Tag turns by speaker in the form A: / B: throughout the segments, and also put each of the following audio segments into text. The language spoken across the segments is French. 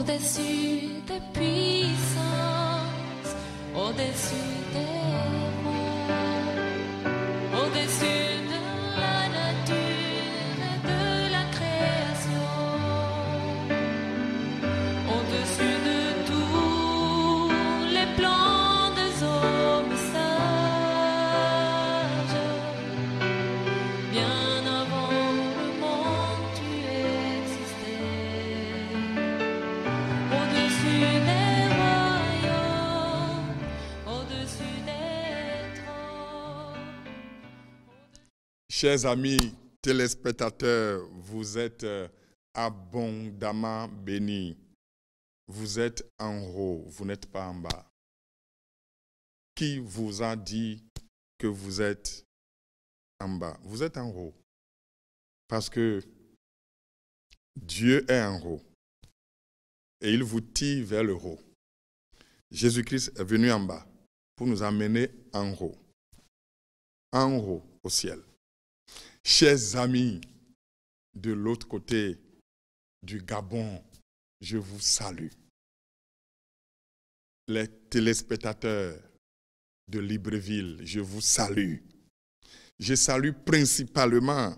A: au-dessus des puissances, au-dessus des rois, au-dessus de la nature et de la création, au-dessus de tous les plans des hommes sages, bien avant le monde tu existais, au-dessus des royaumes, au-dessus des trônes.
B: Chers amis téléspectateurs, vous êtes abondamment bénis. Vous êtes en haut, vous n'êtes pas en bas. Qui vous a dit que vous êtes en bas? Vous êtes en haut. Parce que Dieu est en haut. Et il vous tire vers le haut. Jésus-Christ est venu en bas pour nous amener en haut. En haut, au ciel. Chers amis, de l'autre côté du Gabon, je vous salue. Les téléspectateurs de Libreville, je vous salue. Je salue principalement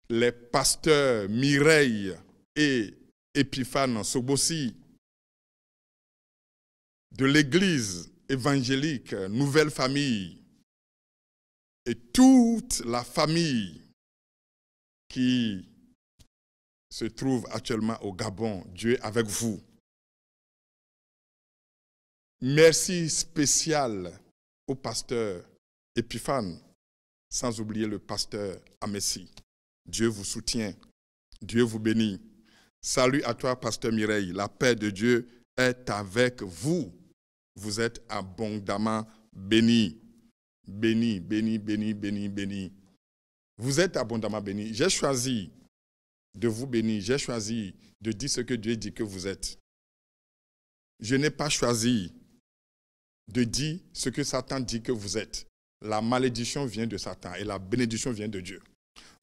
B: les pasteurs Mireille et Épiphane Sobossi de l'église évangélique Nouvelle Famille et toute la famille qui se trouve actuellement au Gabon. Dieu est avec vous. Merci spécial au pasteur Épiphane, sans oublier le pasteur Amessi. Dieu vous soutient. Dieu vous bénit. Salut à toi, pasteur Mireille. La paix de Dieu est avec vous. Vous êtes abondamment bénis. Bénis, bénis, bénis, bénis, bénis. Vous êtes abondamment bénis. J'ai choisi de vous bénir. J'ai choisi de dire ce que Dieu dit que vous êtes. Je n'ai pas choisi de dire ce que Satan dit que vous êtes. La malédiction vient de Satan et la bénédiction vient de Dieu.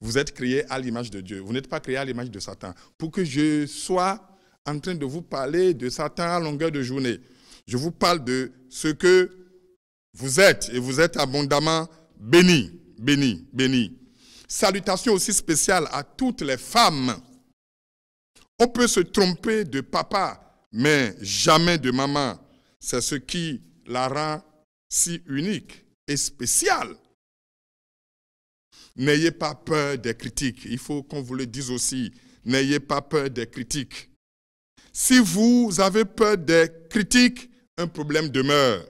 B: Vous êtes créés à l'image de Dieu. Vous n'êtes pas créés à l'image de Satan. Pour que je sois en train de vous parler de Satan à longueur de journée, je vous parle de ce que vous êtes et vous êtes abondamment bénis, bénis, bénis. Salutations aussi spéciales à toutes les femmes. On peut se tromper de papa, mais jamais de maman. C'est ce qui la rend si unique et spéciale. N'ayez pas peur des critiques. Il faut qu'on vous le dise aussi. N'ayez pas peur des critiques. Si vous avez peur des critiques, un problème demeure.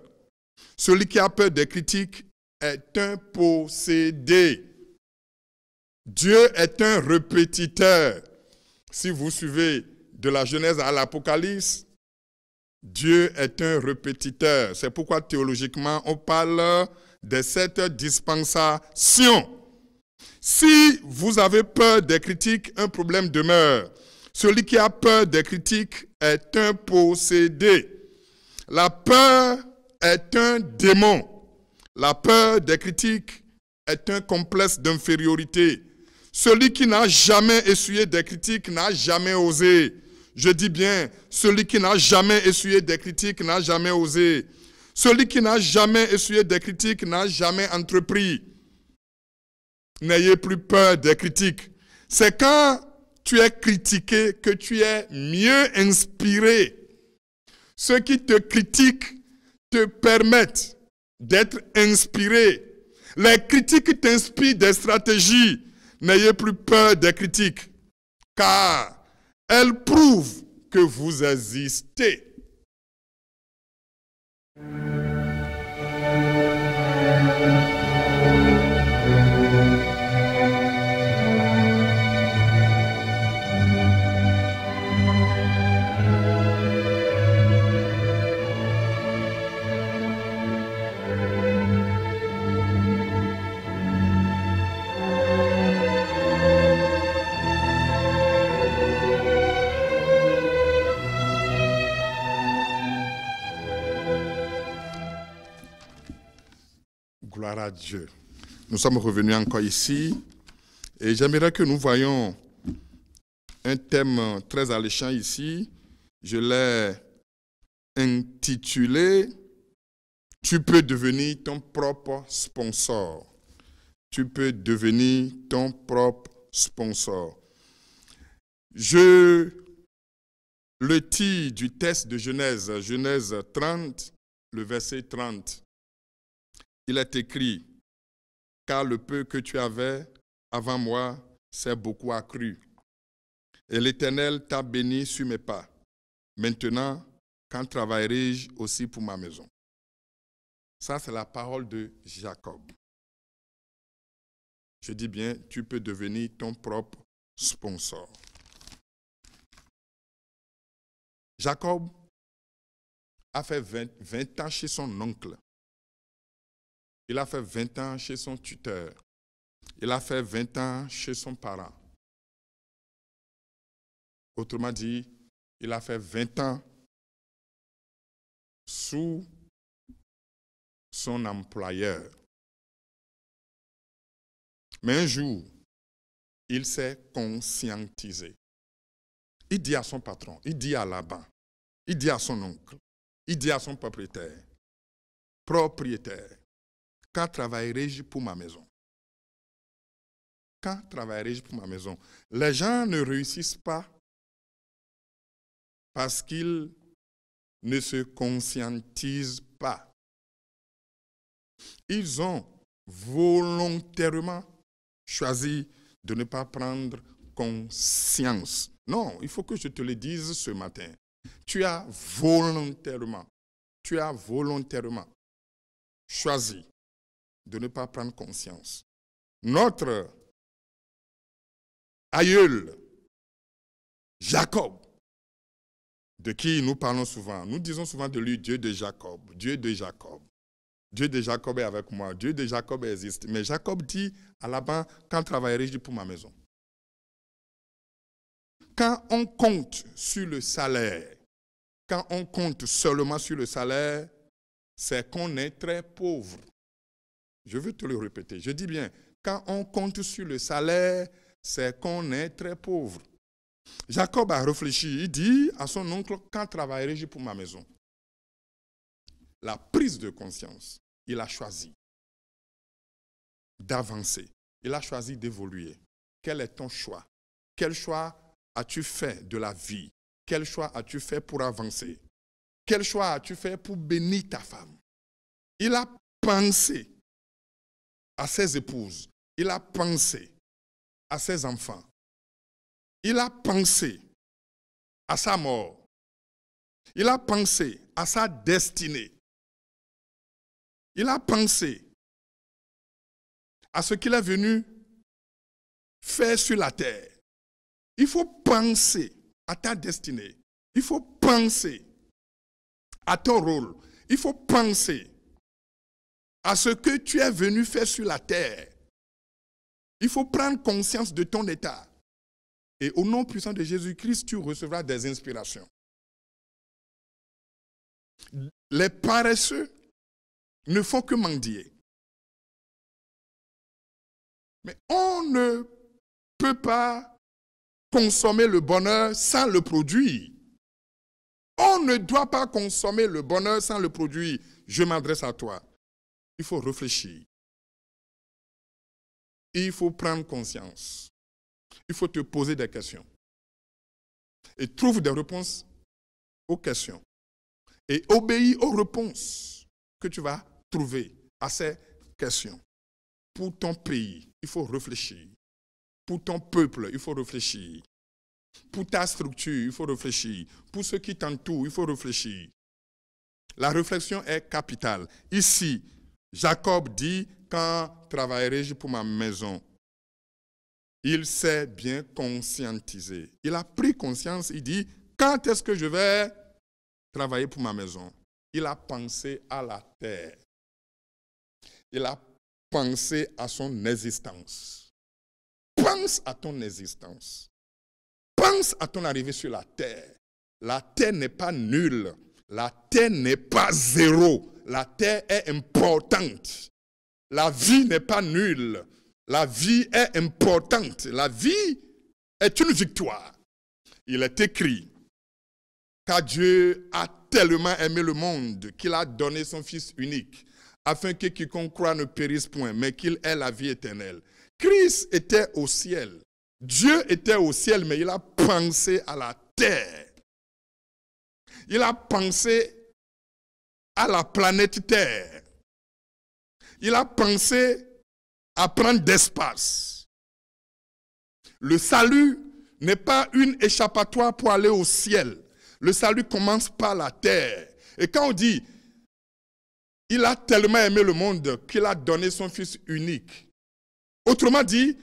B: Celui qui a peur des critiques est un possédé. Dieu est un répétiteur. Si vous suivez de la Genèse à l'Apocalypse, Dieu est un répétiteur. C'est pourquoi théologiquement, on parle de cette dispensation. Si vous avez peur des critiques, un problème demeure. Celui qui a peur des critiques est un possédé. La peur est un démon. La peur des critiques est un complexe d'infériorité. Celui qui n'a jamais essuyé des critiques n'a jamais osé. Je dis bien, celui qui n'a jamais essuyé des critiques n'a jamais osé. Celui qui n'a jamais essuyé des critiques n'a jamais entrepris. N'ayez plus peur des critiques. C'est quand tu es critiqué que tu es mieux inspiré. Ceux qui te critiquent te permettent d'être inspiré. Les critiques t'inspirent des stratégies. N'ayez plus peur des critiques, car elles prouvent que vous existez. Gloire à Dieu. Nous sommes revenus encore ici et j'aimerais que nous voyions un thème très alléchant ici Je l'ai intitulé « Tu peux devenir ton propre sponsor ». Tu peux devenir ton propre sponsor. Je le tire du texte de Genèse, Genèse 30, le verset 30. Il est écrit, « Car le peu que tu avais avant moi s'est beaucoup accru. Et l'Éternel t'a béni sur mes pas. Maintenant, quand travaillerai-je aussi pour ma maison ?» Ça, c'est la parole de Jacob. Je dis bien, tu peux devenir ton propre sponsor. Jacob a fait 20 ans chez son oncle. Il a fait 20 ans chez son tuteur. Il a fait 20 ans chez son parent. Autrement dit, il a fait 20 ans sous son employeur. Mais un jour, il s'est conscientisé. Il dit à son patron, il dit à Laban, il dit à son oncle, il dit à son propriétaire, quand travaillerai-je pour ma maison? Quand travaillerai-je pour ma maison? Les gens ne réussissent pas parce qu'ils ne se conscientisent pas. Ils ont volontairement choisi de ne pas prendre conscience. Non, il faut que je te le dise ce matin. Tu as volontairement choisi de ne pas prendre conscience. Notre aïeul, Jacob, de qui nous parlons souvent, nous disons souvent de lui, Dieu de Jacob, Dieu de Jacob. Dieu de Jacob est avec moi, Dieu de Jacob existe. Mais Jacob dit à Laban, quand travaillerai-je pour ma maison? Quand on compte sur le salaire, quand on compte seulement sur le salaire, c'est qu'on est très pauvre. Je veux te le répéter. Je dis bien, quand on compte sur le salaire, c'est qu'on est très pauvre. Jacob a réfléchi, il dit à son oncle, quand travaillerai-je pour ma maison? La prise de conscience, il a choisi d'avancer. Il a choisi d'évoluer. Quel est ton choix? Quel choix as-tu fait de la vie? Quel choix as-tu fait pour avancer? Quel choix as-tu fait pour bénir ta femme? Il a pensé à ses épouses. Il a pensé à ses enfants. Il a pensé à sa mort. Il a pensé à sa destinée. Il a pensé à ce qu'il est venu faire sur la terre. Il faut penser à ta destinée. Il faut penser à ton rôle. Il faut penser à ce que tu es venu faire sur la terre. Il faut prendre conscience de ton état. Et au nom puissant de Jésus-Christ, tu recevras des inspirations. Les paresseux ne font que mendier. Mais on ne peut pas consommer le bonheur sans le produire. On ne doit pas consommer le bonheur sans le produire. Je m'adresse à toi. Il faut réfléchir. Il faut prendre conscience. Il faut te poser des questions. Et trouve des réponses aux questions. Et obéis aux réponses que tu vas trouver à ces questions. Pour ton pays, il faut réfléchir. Pour ton peuple, il faut réfléchir. Pour ta structure, il faut réfléchir. Pour ceux qui t'entourent, il faut réfléchir. La réflexion est capitale. Ici, Jacob dit, quand travaillerai-je pour ma maison? Il s'est bien conscientisé. Il a pris conscience, il dit, quand est-ce que je vais travailler pour ma maison? Il a pensé à la terre. Il a pensé à son existence. Pense à ton existence. Pense à ton arrivée sur la terre. La terre n'est pas nulle. La terre n'est pas zéro. La terre est importante. La vie n'est pas nulle. La vie est importante. La vie est une victoire. Il est écrit Car Dieu a tellement aimé le monde qu'il a donné son Fils unique, afin que quiconque croit ne périsse point, mais qu'il ait la vie éternelle. Christ était au ciel. Dieu était au ciel, mais il a pensé à la terre. Il a pensé à la planète Terre. Il a pensé à prendre d'espace. Le salut n'est pas une échappatoire pour aller au ciel. Le salut commence par la terre. Et quand on dit, il a tellement aimé le monde qu'il a donné son Fils unique. Autrement dit,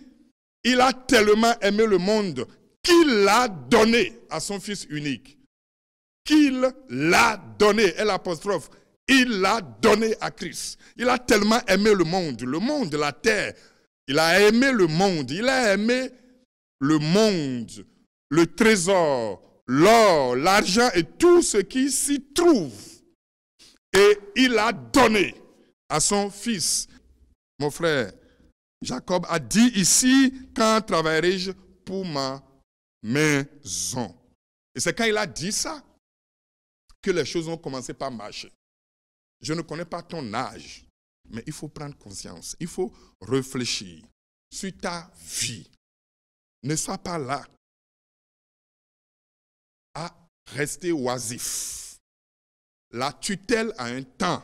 B: il a tellement aimé le monde qu'il l'a donné à son Fils unique. Qu'il l'a donné, et l'apostrophe, il l'a donné à Christ. Il a tellement aimé le monde, la terre. Il a aimé le monde, il a aimé le monde, le trésor, l'or, l'argent et tout ce qui s'y trouve. Et il a donné à son Fils. Mon frère, Jacob a dit ici, quand travaillerai-je pour ma maison? Et c'est quand il a dit ça que les choses ont commencé par marcher. Je ne connais pas ton âge, mais il faut prendre conscience, il faut réfléchir sur ta vie. Ne sois pas là à rester oisif. La tutelle a un temps.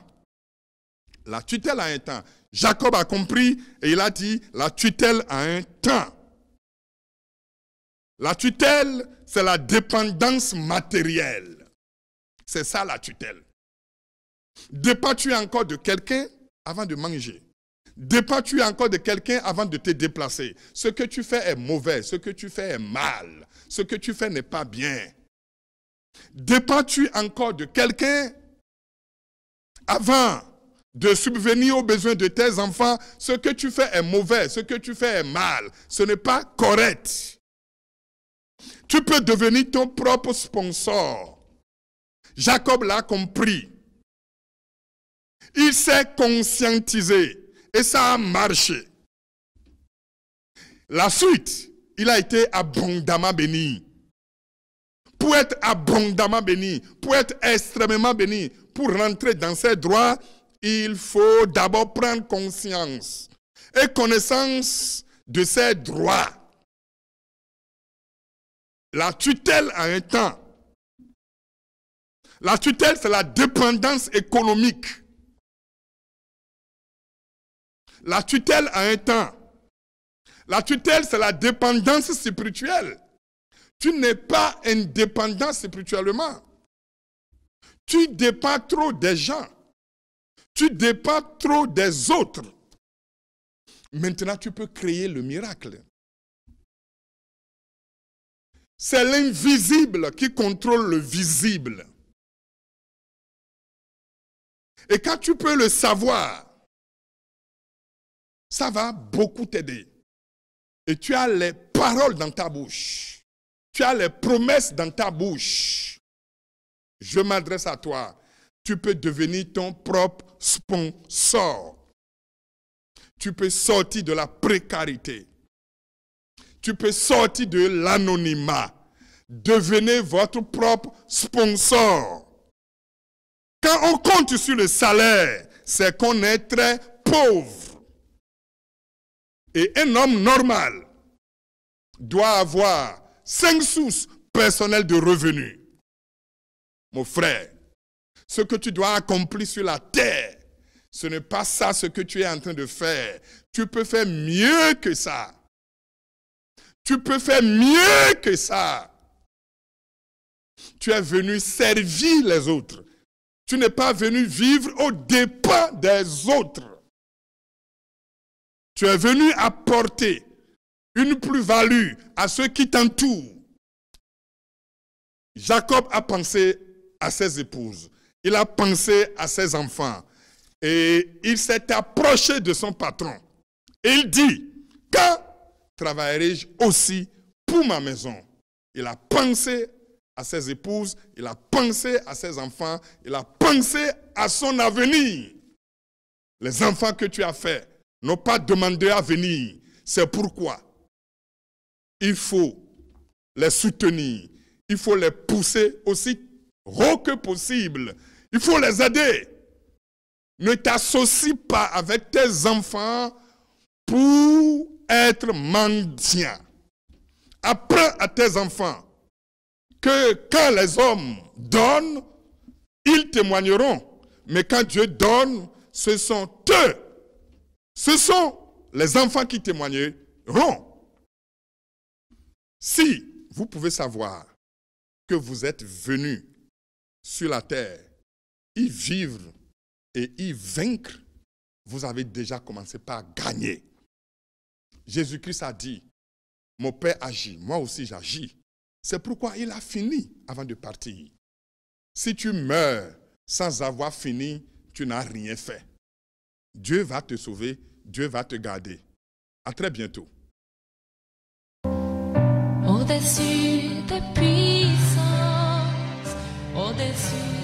B: La tutelle a un temps. Jacob a compris et il a dit, la tutelle a un temps. La tutelle, c'est la dépendance matérielle. C'est ça la tutelle. Dépends-tu encore de quelqu'un avant de manger? Dépends-tu encore de quelqu'un avant de te déplacer? Ce que tu fais est mauvais, ce que tu fais est mal, ce que tu fais n'est pas bien. Dépends-tu encore de quelqu'un avant de subvenir aux besoins de tes enfants? Ce que tu fais est mauvais, ce que tu fais est mal, ce n'est pas correct. Tu peux devenir ton propre sponsor. Jacob l'a compris. Il s'est conscientisé et ça a marché. La suite, il a été abondamment béni. Pour être abondamment béni, pour être extrêmement béni, pour rentrer dans ses droits, il faut d'abord prendre conscience et connaissance de ses droits. La tutelle a un temps. La tutelle, c'est la dépendance économique. La tutelle a un temps. La tutelle, c'est la dépendance spirituelle. Tu n'es pas indépendant spirituellement. Tu dépends trop des gens. Tu dépends trop des autres. Maintenant, tu peux créer le miracle. C'est l'invisible qui contrôle le visible. Et quand tu peux le savoir, ça va beaucoup t'aider. Et tu as les paroles dans ta bouche. Tu as les promesses dans ta bouche. Je m'adresse à toi. Tu peux devenir ton propre sponsor. Tu peux sortir de la précarité. Tu peux sortir de l'anonymat. Devenez votre propre sponsor. Quand on compte sur le salaire, c'est qu'on est très pauvre. Et un homme normal doit avoir 5 sources personnelles de revenus. Mon frère, ce que tu dois accomplir sur la terre, ce n'est pas ça ce que tu es en train de faire. Tu peux faire mieux que ça. Tu peux faire mieux que ça. Tu es venu servir les autres. Tu n'es pas venu vivre aux dépens des autres. Tu es venu apporter une plus-value à ceux qui t'entourent. Jacob a pensé à ses épouses. Il a pensé à ses enfants. Et il s'est approché de son patron. Et il dit, quand travaillerai-je aussi pour ma maison? Il a pensé à ses épouses, il a pensé à ses enfants, il a pensé à son avenir. Les enfants que tu as faits n'ont pas demandé à venir. C'est pourquoi il faut les soutenir, il faut les pousser aussi haut que possible. Il faut les aider. Ne t'associe pas avec tes enfants pour être mendiant. Apprends à tes enfants que quand les hommes donnent, ils témoigneront. Mais quand Dieu donne, ce sont eux. Ce sont les enfants qui témoigneront. Si vous pouvez savoir que vous êtes venus sur la terre, y vivre et y vaincre, vous avez déjà commencé par gagner. Jésus-Christ a dit, mon Père agit, moi aussi j'agis. C'est pourquoi il a fini avant de partir. Si tu meurs sans avoir fini, tu n'as rien fait. Dieu va te sauver, Dieu va te garder. À très bientôt.
A: Au-dessus des puissances, au-dessus